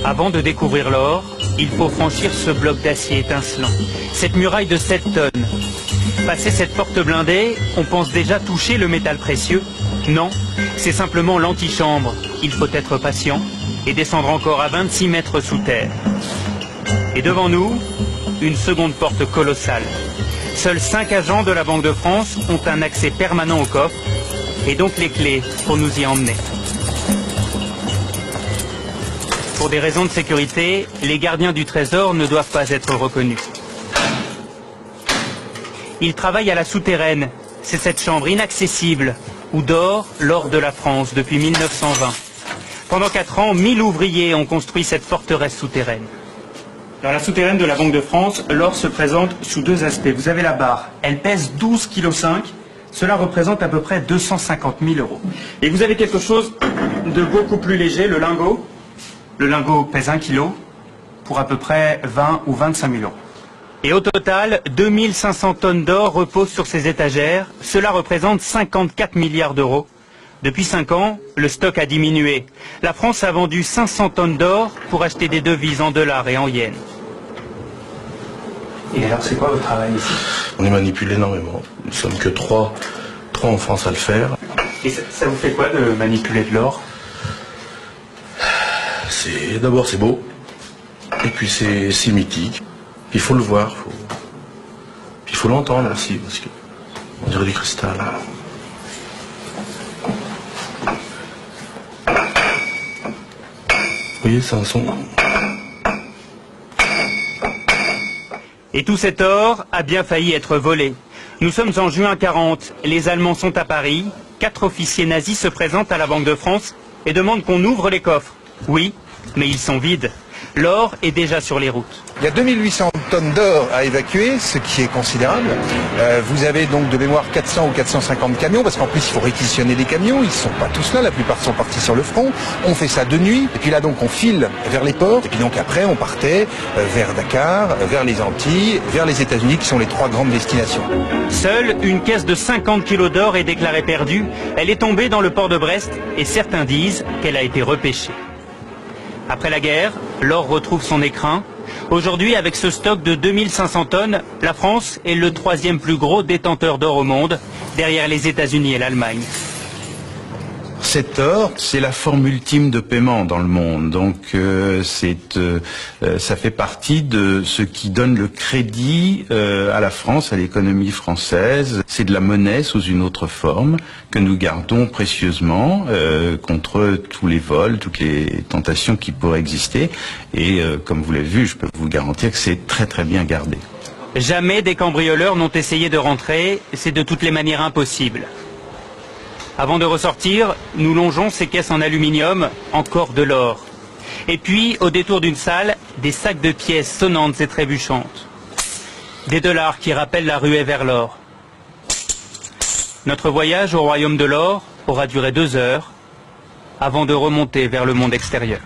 Avant de découvrir l'or, il faut franchir ce bloc d'acier étincelant, cette muraille de 7 tonnes. Passer cette porte blindée, on pense déjà toucher le métal précieux. Non, c'est simplement l'antichambre. Il faut être patient et descendre encore à 26 mètres sous terre. Et devant nous, une seconde porte colossale. Seuls 5 agents de la Banque de France ont un accès permanent au coffre et donc les clés pour nous y emmener. Pour des raisons de sécurité, les gardiens du trésor ne doivent pas être reconnus. Ils travaillent à la souterraine. C'est cette chambre inaccessible où dort l'or de la France depuis 1920. Pendant 4 ans, 1000 ouvriers ont construit cette forteresse souterraine. Dans la souterraine de la Banque de France, l'or se présente sous 2 aspects. Vous avez la barre, elle pèse 12,5 kg. Cela représente à peu près 250 000 €. Et vous avez quelque chose de beaucoup plus léger, le lingot. Le lingot pèse 1 kg pour à peu près 20 ou 25 000 €. Et au total, 2500 tonnes d'or reposent sur ces étagères. Cela représente 54 milliards d'euros. Depuis 5 ans, le stock a diminué. La France a vendu 500 tonnes d'or pour acheter des devises en dollars et en yens. Et alors, c'est quoi votre travail ici? On y manipule énormément. Nous ne sommes que 3 en France à le faire. Et ça vous fait quoi de manipuler de l'or? D'abord c'est beau, et puis c'est mythique. Il faut le voir, il faut l'entendre aussi, parce que on dirait du cristal. Vous voyez, c'est un son. Et tout cet or a bien failli être volé. Nous sommes en juin 40, les Allemands sont à Paris, 4 officiers nazis se présentent à la Banque de France et demandent qu'on ouvre les coffres. Oui, mais ils sont vides. L'or est déjà sur les routes. Il y a 2800 tonnes d'or à évacuer, ce qui est considérable. Vous avez donc de mémoire 400 ou 450 camions, parce qu'en plus il faut réquisitionner les camions, ils ne sont pas tous là, la plupart sont partis sur le front. On fait ça de nuit, et puis là donc on file vers les ports, et puis donc après on partait vers Dakar, vers les Antilles, vers les États-Unis, qui sont les 3 grandes destinations. Seule une caisse de 50 kilos d'or est déclarée perdue. Elle est tombée dans le port de Brest, et certains disent qu'elle a été repêchée. Après la guerre, l'or retrouve son écrin. Aujourd'hui, avec ce stock de 2500 tonnes, la France est le 3e plus gros détenteur d'or au monde, derrière les États-Unis et l'Allemagne. Cet or, c'est la forme ultime de paiement dans le monde. Donc, ça fait partie de ce qui donne le crédit à la France, à l'économie française. C'est de la monnaie sous une autre forme que nous gardons précieusement contre tous les vols, toutes les tentations qui pourraient exister. Et comme vous l'avez vu, je peux vous garantir que c'est très très bien gardé. Jamais des cambrioleurs n'ont essayé de rentrer. C'est de toutes les manières impossible. Avant de ressortir, nous longeons ces caisses en aluminium, encore de l'or. Et puis, au détour d'une salle, des sacs de pièces sonnantes et trébuchantes. Des dollars qui rappellent la ruée vers l'or. Notre voyage au royaume de l'or aura duré 2 heures, avant de remonter vers le monde extérieur.